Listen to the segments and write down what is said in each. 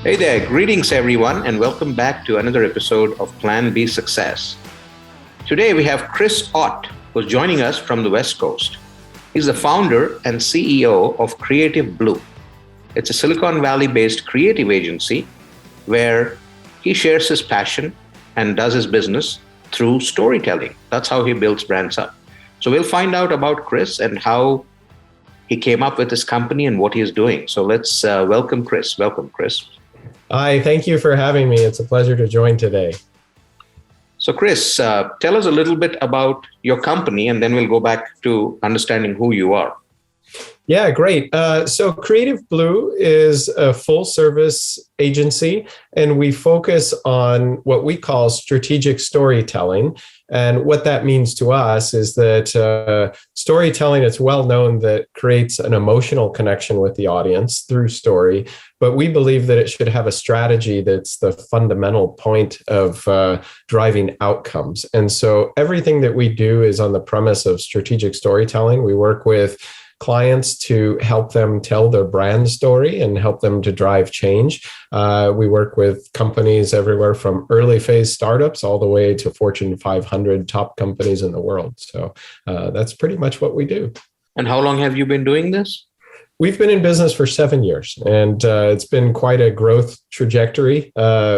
Hey there, greetings everyone, and welcome back to another episode of Plan B Success. Today we have Chris Ott, who's joining us from the West Coast. He's the founder and CEO of Creative Blue. It's a Silicon Valley-based creative agency where he shares his passion and does his business through storytelling. That's how he builds brands up. So we'll find out about Chris and how he came up with this company and what he is doing. So let's welcome Chris. Welcome, Chris. Hi, thank you for having me. It's a pleasure to join today. So Chris, tell us a little bit about your company, and then we'll go back to understanding who you are. Yeah, great. So Creative Blue is a full service agency, and we focus on what we call strategic storytelling. And what that means to us is that storytelling, it's well known that creates an emotional connection with the audience through story. But we believe that it should have a strategy that's the fundamental point of driving outcomes. And so everything that we do is on the premise of strategic storytelling. We work with clients to help them tell their brand story and help them to drive change. We work with companies everywhere from early phase startups all the way to Fortune 500 top companies in the world. So that's pretty much what we do. And how long have you been doing this? We've been in business for 7 years, and it's been quite a growth trajectory.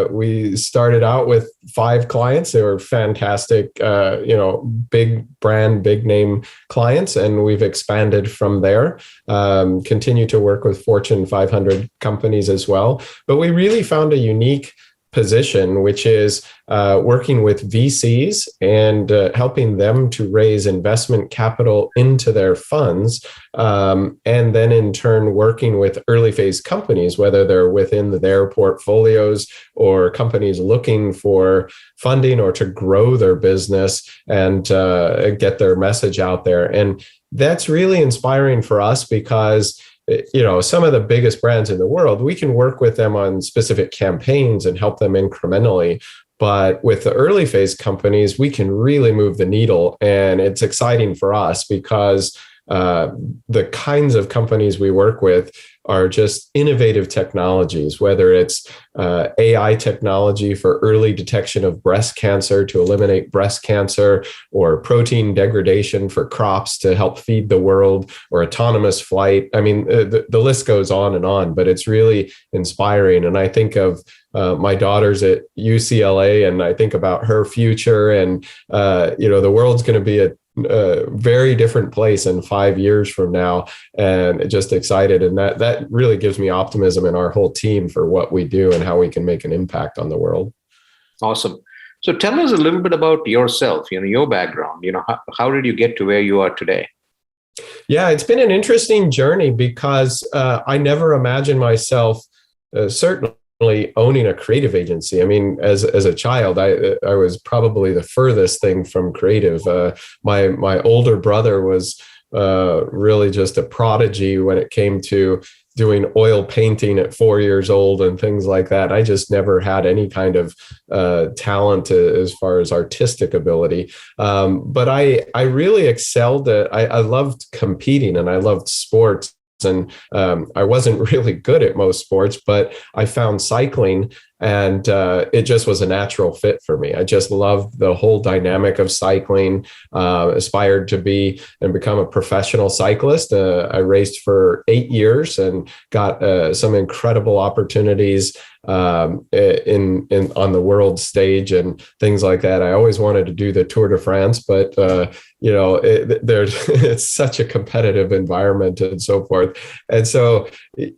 We started out with 5 clients. They were fantastic, big brand, big name clients, and we've expanded from there. Continue to work with Fortune 500 companies as well. But we really found a unique position, which is working with VCs and helping them to raise investment capital into their funds, and then in turn working with early phase companies, whether they're within their portfolios or companies looking for funding or to grow their business and get their message out there. And that's really inspiring for us because some of the biggest brands in the world, we can work with them on specific campaigns and help them incrementally. But with the early phase companies, we can really move the needle. And it's exciting for us because the kinds of companies we work with are just innovative technologies, whether it's AI technology for early detection of breast cancer to eliminate breast cancer, or protein degradation for crops to help feed the world, or autonomous flight. I mean, the list goes on, but it's really inspiring. And I think of my daughter's at UCLA, and I think about her future, and the world's going to be a very different place in 5 years from now, and just excited. And that really gives me optimism in our whole team for what we do and how we can make an impact on the world. Awesome. So tell us a little bit about yourself, your background, how did you get to where you are today? Yeah, it's been an interesting journey because I never imagined myself certainly owning a creative agency. I mean, as a child, I was probably the furthest thing from creative. My older brother was really just a prodigy when it came to doing oil painting at 4 years old and things like that. I just never had any kind of talent as far as artistic ability. But I really excelled at, I loved competing and I loved sports. And I wasn't really good at most sports, but I found cycling, and it just was a natural fit for me. I just loved the whole dynamic of cycling, aspired to be and become a professional cyclist. I raced for 8 years and got some incredible opportunities on the world stage and things like that. I always wanted to do the Tour de France, but it's such a competitive environment and so forth. And so,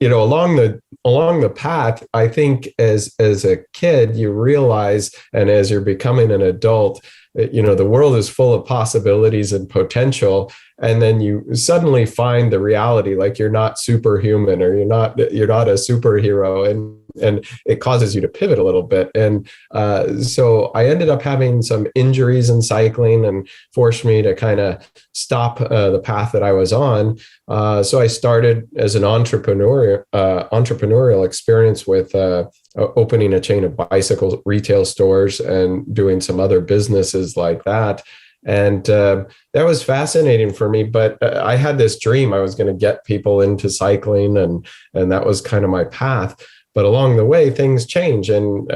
along the path, I think as a kid, you realize, and as you're becoming an adult, the world is full of possibilities and potential. And then you suddenly find the reality, like you're not superhuman, or you're not a superhero, and it causes you to pivot a little bit. And so I ended up having some injuries in cycling and forced me to kind of stop the path that I was on. So I started as an entrepreneurial experience with opening a chain of bicycle retail stores and doing some other businesses like that. And that was fascinating for me. But I had this dream I was going to get people into cycling, and that was kind of my path. But along the way, things change. And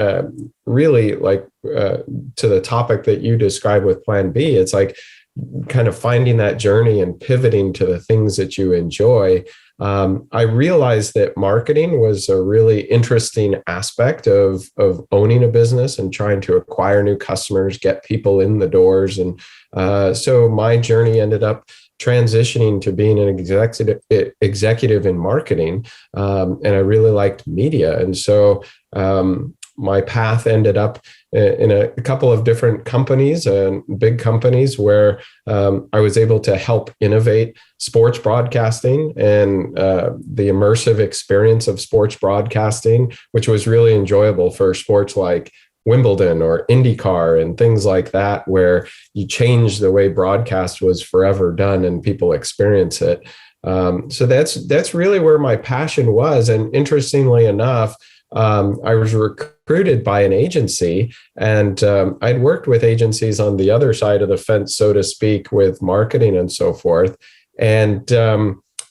really, like to the topic that you described with Plan B, it's like kind of finding that journey and pivoting to the things that you enjoy. I realized that marketing was a really interesting aspect of owning a business and trying to acquire new customers, get people in the doors. And so my journey ended up transitioning to being an executive in marketing. And I really liked media. And so my path ended up in a couple of different companies, big companies, where I was able to help innovate sports broadcasting and the immersive experience of sports broadcasting, which was really enjoyable for sports like Wimbledon or IndyCar and things like that, where you change the way broadcast was forever done and people experience it. So that's really where my passion was. And interestingly enough, I was recruited by an agency, and I'd worked with agencies on the other side of the fence, so to speak, with marketing and so forth. And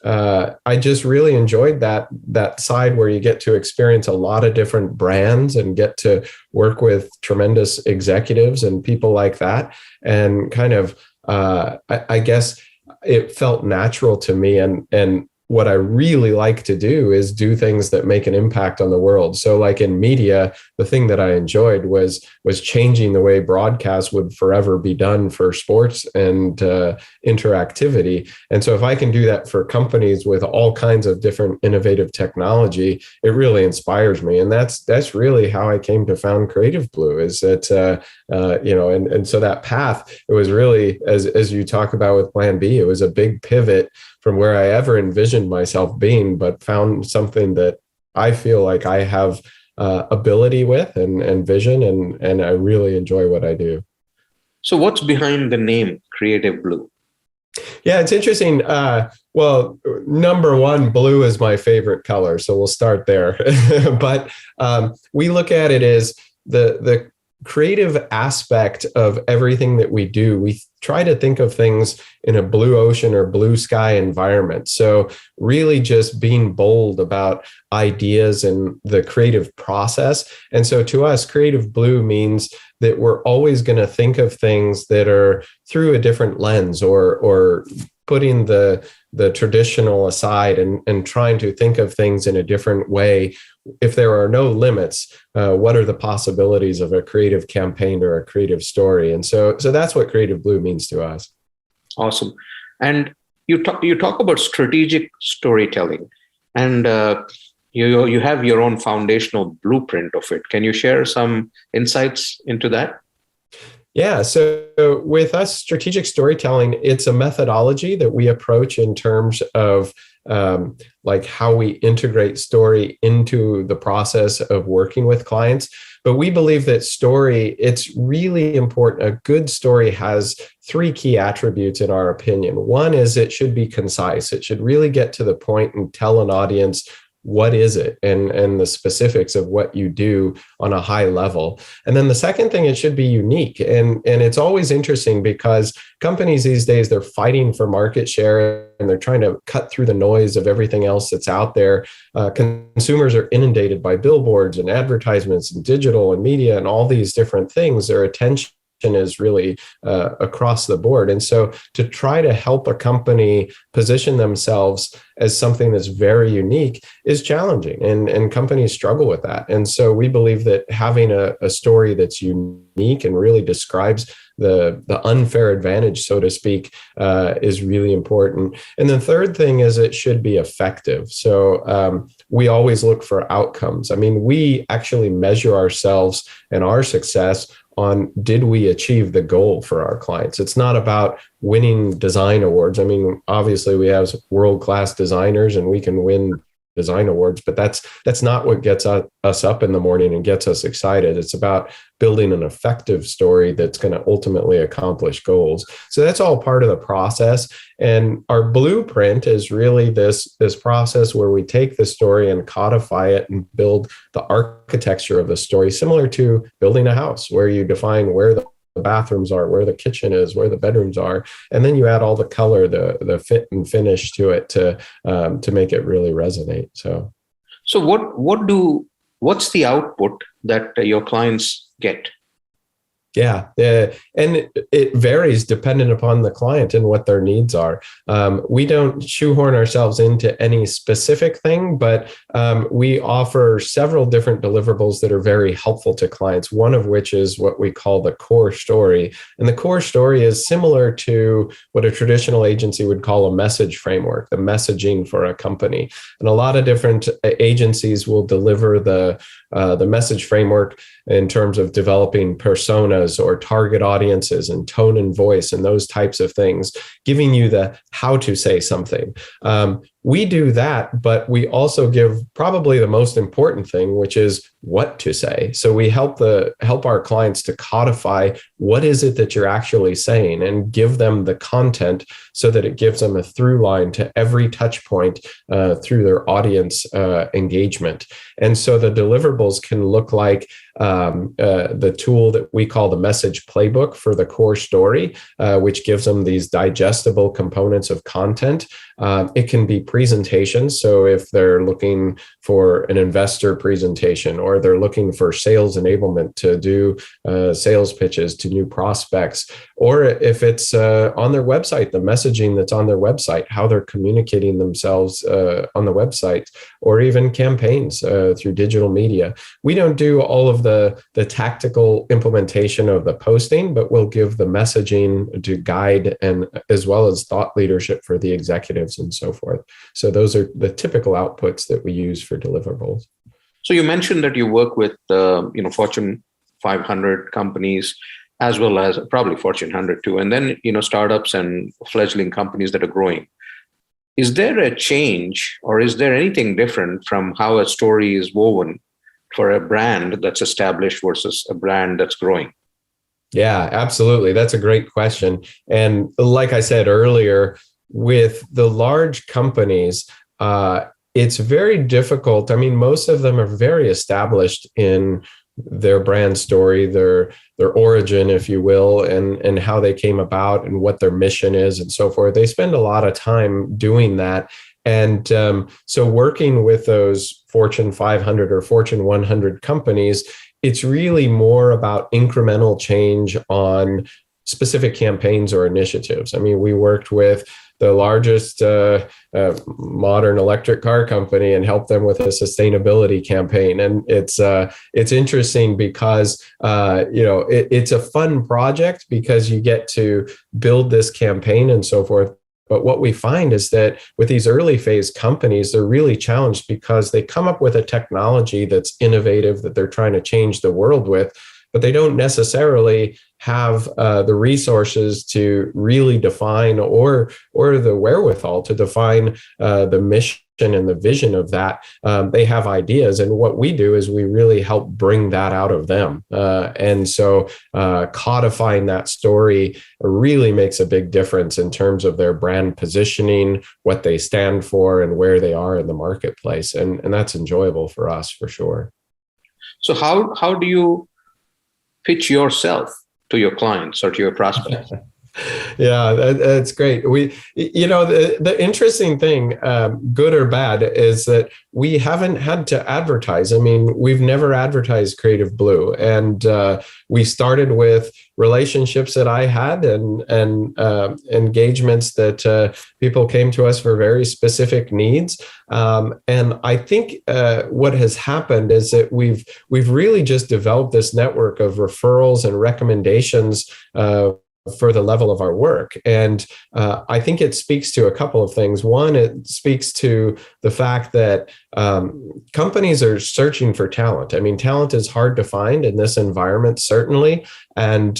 I just really enjoyed that side where you get to experience a lot of different brands and get to work with tremendous executives and people like that. And kind of, I guess it felt natural to me. And what I really like to do is do things that make an impact on the world. So like in media, the thing that I enjoyed was changing the way broadcast would forever be done for sports and interactivity. And so if I can do that for companies with all kinds of different innovative technology, it really inspires me. And that's really how I came to found Creative Blue, is that, and so that path, it was really, as you talk about with Plan B, it was a big pivot from where I ever envisioned myself being, but found something that I feel like I have ability with and vision, and I really enjoy what I do. So what's behind the name Creative Blue? Yeah, it's interesting. Well, number one, blue is my favorite color, so we'll start there. But we look at it as the creative aspect of everything that we do. We try to think of things in a blue ocean or blue sky environment. So really just being bold about ideas and the creative process. And so to us, Creative Blue means that we're always going to think of things that are through a different lens, or putting the traditional aside and trying to think of things in a different way. If there are no limits, what are the possibilities of a creative campaign or a creative story? And so that's what Creative Blue means to us. Awesome. And you talk about strategic storytelling, and you have your own foundational blueprint of it. Can you share some insights into that? Yeah. So with us, strategic storytelling, it's a methodology that we approach in terms of like how we integrate story into the process of working with clients. But we believe that story, it's really important. A good story has three key attributes in our opinion. One is it should be concise. It should really get to the point and tell an audience what is it and the specifics of what you do on a high level. And then the second thing, it should be unique. And it's always interesting because companies these days, they're fighting for market share and they're trying to cut through the noise of everything else that's out there. Consumers are inundated by billboards and advertisements and digital and media and all these different things. Their attention is really across the board. And so to try to help a company position themselves as something that's very unique is challenging, and companies struggle with that. And so we believe that having a story that's unique and really describes the unfair advantage, so to speak, is really important. And the third thing is it should be effective. So we always look for outcomes. I mean, we actually measure ourselves and our success on, did we achieve the goal for our clients? It's not about winning design awards. I mean, obviously we have world-class designers and we can win design awards, but that's not what gets us up in the morning and gets us excited. It's about building an effective story that's going to ultimately accomplish goals. So that's all part of the process. And our blueprint is really this process where we take the story and codify it and build the architecture of the story, similar to building a house, where you define where the bathrooms are, where the kitchen is, where the bedrooms are, and then you add all the color, the fit and finish to it to make it really resonate. So what do what's the output that your clients get? Yeah, and it varies dependent upon the client and what their needs are. We don't shoehorn ourselves into any specific thing, but we offer several different deliverables that are very helpful to clients, one of which is what we call the core story. And the core story is similar to what a traditional agency would call a message framework, the messaging for a company. And a lot of different agencies will deliver the message framework in terms of developing personas or target audiences and tone and voice and those types of things, giving you the how to say something. We do that, but we also give probably the most important thing, which is what to say. So we help our clients to codify what is it that you're actually saying and give them the content so that it gives them a through line to every touch point through their audience engagement. And so the deliverables can look like the tool that we call the message playbook for the core story, which gives them these digestible components of content. It can be presentations. So if they're looking for an investor presentation, or they're looking for sales enablement to do sales pitches to new prospects, or if it's on their website, the messaging that's on their website, how they're communicating themselves on the website, or even campaigns through digital media. We don't do all of the tactical implementation of the posting, but we'll give the messaging to guide and as well as thought leadership for the executives and so forth. So those are the typical outputs that we use for deliverables. So you mentioned that you work with Fortune 500 companies as well as probably Fortune 100 too, and then startups and fledgling companies that are growing. Is there a change, or is there anything different from how a story is woven for a brand that's established versus a brand that's growing? Yeah, absolutely. That's a great question. And like I said earlier, with the large companies, it's very difficult. I mean, most of them are very established in their brand story, their origin, if you will, and how they came about and what their mission is and so forth. They spend a lot of time doing that. And so working with those Fortune 500 or Fortune 100 companies, it's really more about incremental change on specific campaigns or initiatives. I mean, we worked with the largest modern electric car company and helped them with a sustainability campaign. And it's interesting because it's a fun project because you get to build this campaign and so forth. But what we find is that with these early phase companies, they're really challenged because they come up with a technology that's innovative, that they're trying to change the world with, but they don't necessarily have the resources to really define or the wherewithal to define the mission and the vision of that. They have ideas, and what we do is we really help bring that out of them. And so codifying that story really makes a big difference in terms of their brand positioning, what they stand for, and where they are in the marketplace. And that's enjoyable for us, for sure. So how do you pitch yourself to your clients or to your prospects? Yeah, that's great. The interesting thing, good or bad, is that we haven't had to advertise. I mean, we've never advertised Creative Blue, and we started with relationships that I had and engagements that people came to us for very specific needs. And I think what has happened is that we've really just developed this network of referrals and recommendations for the level of our work. And I think it speaks to a couple of things. One, it speaks to the fact that companies are searching for talent. I mean, talent is hard to find in this environment, certainly. And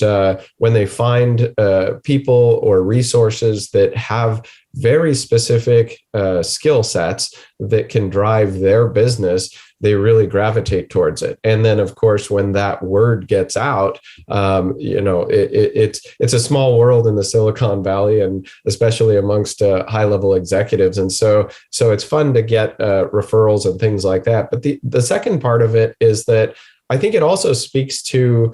when they find people or resources that have very specific skill sets that can drive their business, they really gravitate towards it. And then, of course, when that word gets out, it's a small world in the Silicon Valley, and especially amongst high-level executives. And so it's fun to get referrals and things like that. But the second part of it is that I think it also speaks to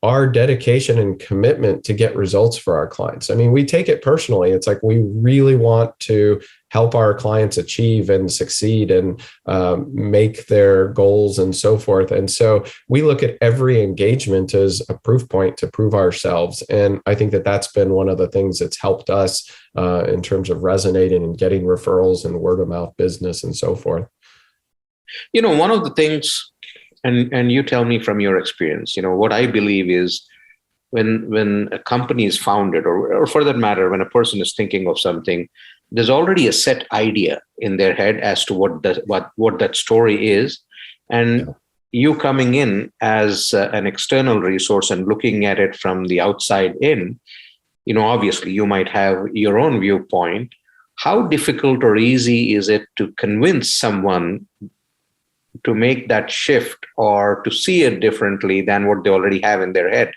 our dedication and commitment to get results for our clients. I mean, we take it personally. It's like we really want to help our clients achieve and succeed and make their goals and so forth. And so we look at every engagement as a proof point to prove ourselves. And I think that that's been one of the things that's helped us in terms of resonating and getting referrals and word of mouth business and so forth. One of the things, and you tell me from your experience, what I believe is when a company is founded, or for that matter, when a person is thinking of something, there's already a set idea in their head as to what that story is. And you coming in as an external resource and looking at it from the outside in, obviously you might have your own viewpoint. How difficult or easy is it to convince someone to make that shift or to see it differently than what they already have in their head?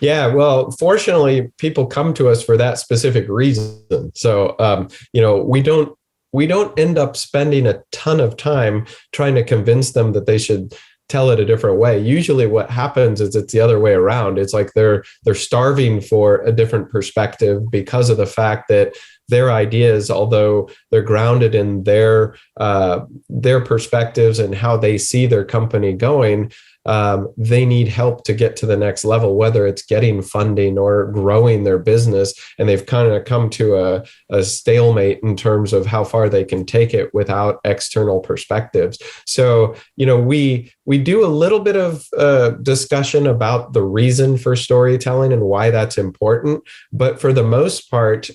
Yeah, well, fortunately, people come to us for that specific reason. So, we don't end up spending a ton of time trying to convince them that they should tell it a different way. Usually what happens is it's the other way around. It's like they're starving for a different perspective because of the fact that their ideas, although they're grounded in their perspectives and how they see their company going, they need help to get to the next level, whether it's getting funding or growing their business. And they've kind of come to a stalemate in terms of how far they can take it without external perspectives. So, we do a little bit of discussion about the reason for storytelling and why that's important. But for the most part,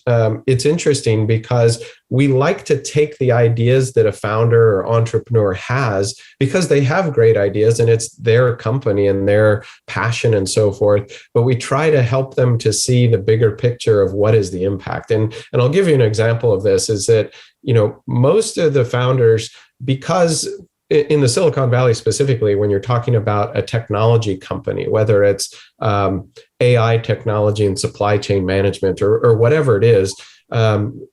it's interesting because we like to take the ideas that a founder or entrepreneur has, because they have great ideas and it's their company and their passion and so forth. But we try to help them to see the bigger picture of what is the impact. And I'll give you an example of this is that, most of the founders, because in the Silicon Valley specifically, when you're talking about a technology company, whether it's AI technology and supply chain management or whatever it is,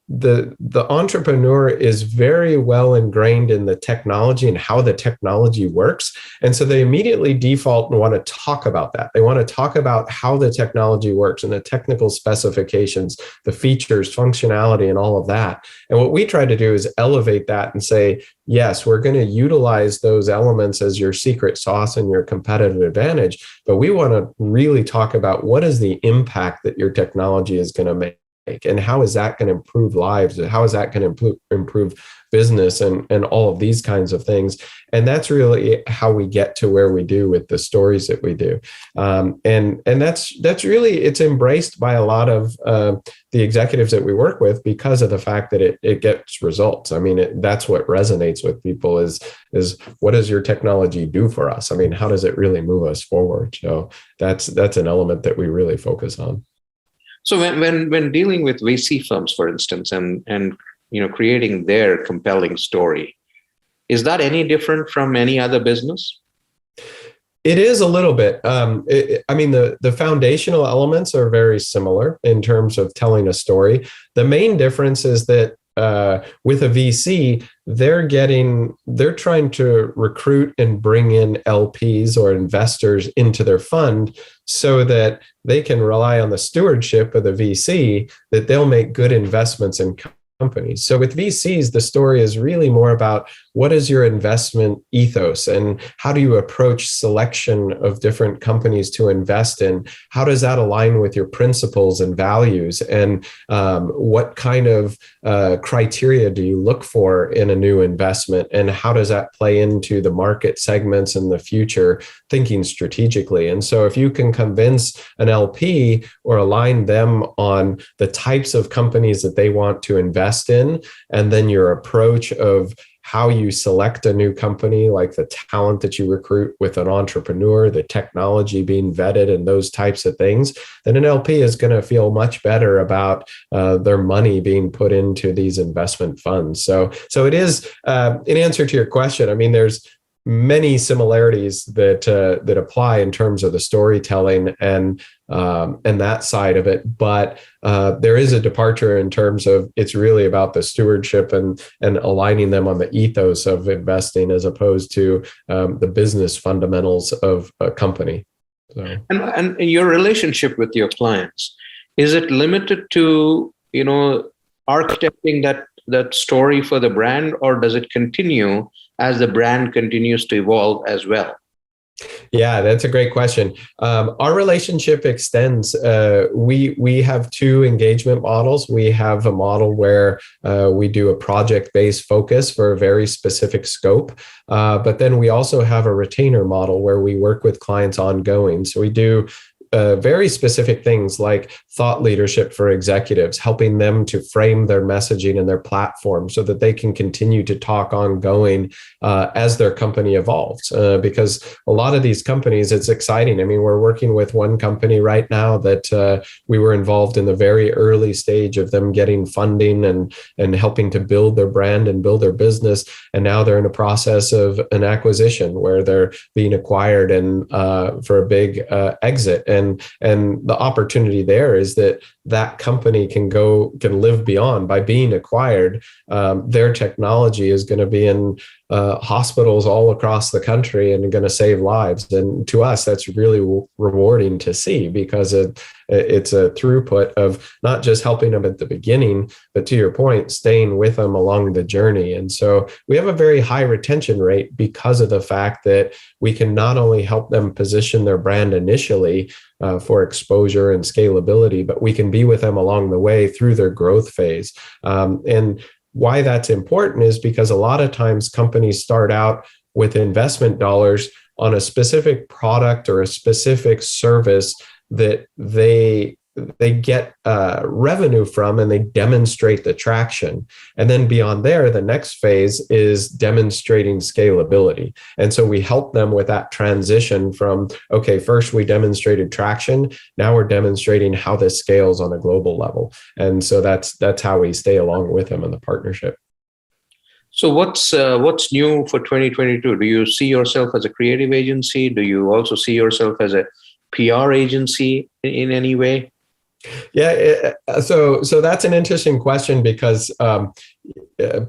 the entrepreneur is very well ingrained in the technology and how the technology works. And so they immediately default and want to talk about that. They want to talk about how the technology works and the technical specifications, the features, functionality, and all of that. And what we try to do is elevate that and say, yes, we're going to utilize those elements as your secret sauce and your competitive advantage. But we want to really talk about what is the impact that your technology is going to make. And how is that going to improve lives? How is that going to improve business and all of these kinds of things? And that's really how we get to where we do with the stories that we do. And that's really, it's embraced by a lot of the executives that we work with because of the fact that it gets results. I mean, that's what resonates with people is what does your technology do for us? I mean, how does it really move us forward? So that's an element that we really focus on. So when dealing with VC firms, for instance, and creating their compelling story, is that any different from any other business? It is a little bit. The foundational elements are very similar in terms of telling a story. The main difference is that with a VC, they're trying to recruit and bring in LPs or investors into their fund so that they can rely on the stewardship of the VC, that they'll make good investments in companies. So with VCs, the story is really more about what is your investment ethos and how do you approach selection of different companies to invest in? How does that align with your principles and values? And what kind of criteria do you look for in a new investment? And how does that play into the market segments in the future, thinking strategically? And so if you can convince an LP or align them on the types of companies that they want to invest in, and then your approach of how you select a new company, like the talent that you recruit with an entrepreneur, the technology being vetted and those types of things, then an LP is going to feel much better about their money being put into these investment funds. So it is, in answer to your question, I mean, there's many similarities that apply in terms of the storytelling and that side of it, but there is a departure in terms of it's really about the stewardship and aligning them on the ethos of investing as opposed to the business fundamentals of a company. So. And your relationship with your clients, is it limited to architecting that story for the brand, or does it continue as the brand continues to evolve as well? Yeah, that's a great question. Our relationship extends. We have two engagement models. We have a model where we do a project-based focus for a very specific scope. But then we also have a retainer model where we work with clients ongoing. So we do very specific things like thought leadership for executives, helping them to frame their messaging and their platform so that they can continue to talk ongoing as their company evolves. Because a lot of these companies, it's exciting. I mean, we're working with one company right now that we were involved in the very early stage of them getting funding and helping to build their brand and build their business. And now they're in a process of an acquisition where they're being acquired and for a big exit. And the opportunity there is that company can live beyond by being acquired. Their technology is going to be in hospitals all across the country and going to save lives. And to us, that's really rewarding to see because it's a throughput of not just helping them at the beginning, but to your point, staying with them along the journey. And so we have a very high retention rate because of the fact that we can not only help them position their brand initially for exposure and scalability, but we can be with them along the way through their growth phase. And why that's important is because a lot of times companies start out with investment dollars on a specific product or a specific service that they get revenue from, and they demonstrate the traction. And then beyond there, the next phase is demonstrating scalability. And so we help them with that transition from, okay, first we demonstrated traction. Now we're demonstrating how this scales on a global level. And so that's how we stay along with them in the partnership. So what's new for 2022? Do you see yourself as a creative agency? Do you also see yourself as a PR agency in any way? Yeah, so that's an interesting question because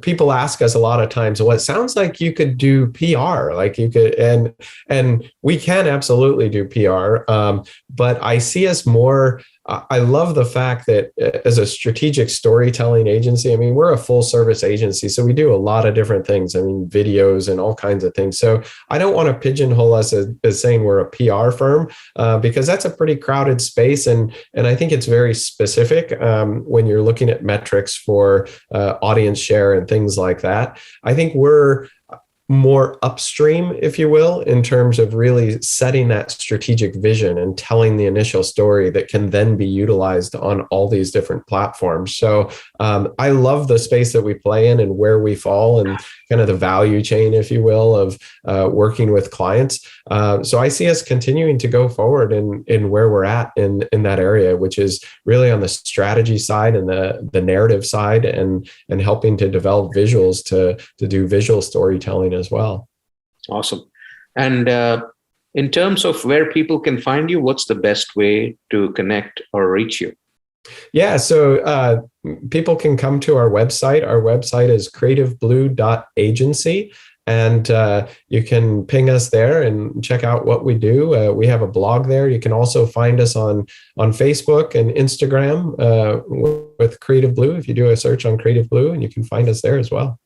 people ask us a lot of times, well, it sounds like you could do PR, like you could, and we can absolutely do PR, but I see us more. I love the fact that as a strategic storytelling agency, I mean, we're a full service agency, so we do a lot of different things. I mean, videos and all kinds of things. So I don't want to pigeonhole us as saying we're a PR firm because that's a pretty crowded space. And I think it's very specific when you're looking at metrics for audience share and things like that. I think we're more upstream, if you will, in terms of really setting that strategic vision and telling the initial story that can then be utilized on all these different platforms. So I love the space that we play in and where we fall and kind of the value chain, if you will, of working with clients. So I see us continuing to go forward in where we're at in that area, which is really on the strategy side and the narrative side and helping to develop visuals to do visual storytelling as well. Awesome. And in terms of where people can find you, what's the best way to connect or reach you? Yeah, so people can come to our website. Our website is creativeblue.agency. And you can ping us there and check out what we do. We have a blog there. You can also find us on Facebook and Instagram with Creative Blue. If you do a search on Creative Blue, and you can find us there as well.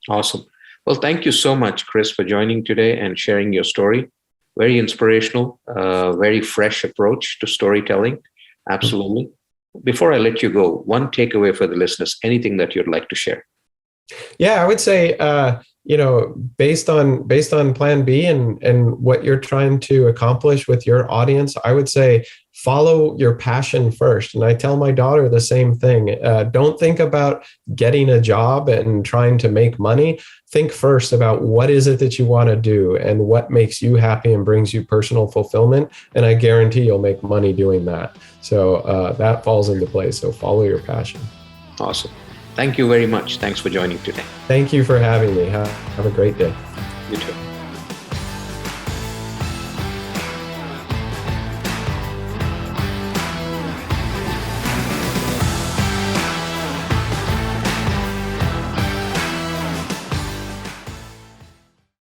Awesome. Well, thank you so much, Chris, for joining today and sharing your story. Very inspirational, very fresh approach to storytelling. Absolutely. Before I let you go, one takeaway for the listeners, anything that you'd like to share? Yeah, I would say, based on Plan B and what you're trying to accomplish with your audience, I would say follow your passion first. And I tell my daughter the same thing. Don't think about getting a job and trying to make money. Think first about what is it that you want to do and what makes you happy and brings you personal fulfillment. And I guarantee you'll make money doing that. So that falls into place. So follow your passion. Awesome. Thank you very much. Thanks for joining today. Thank you for having me. Have a great day. You too.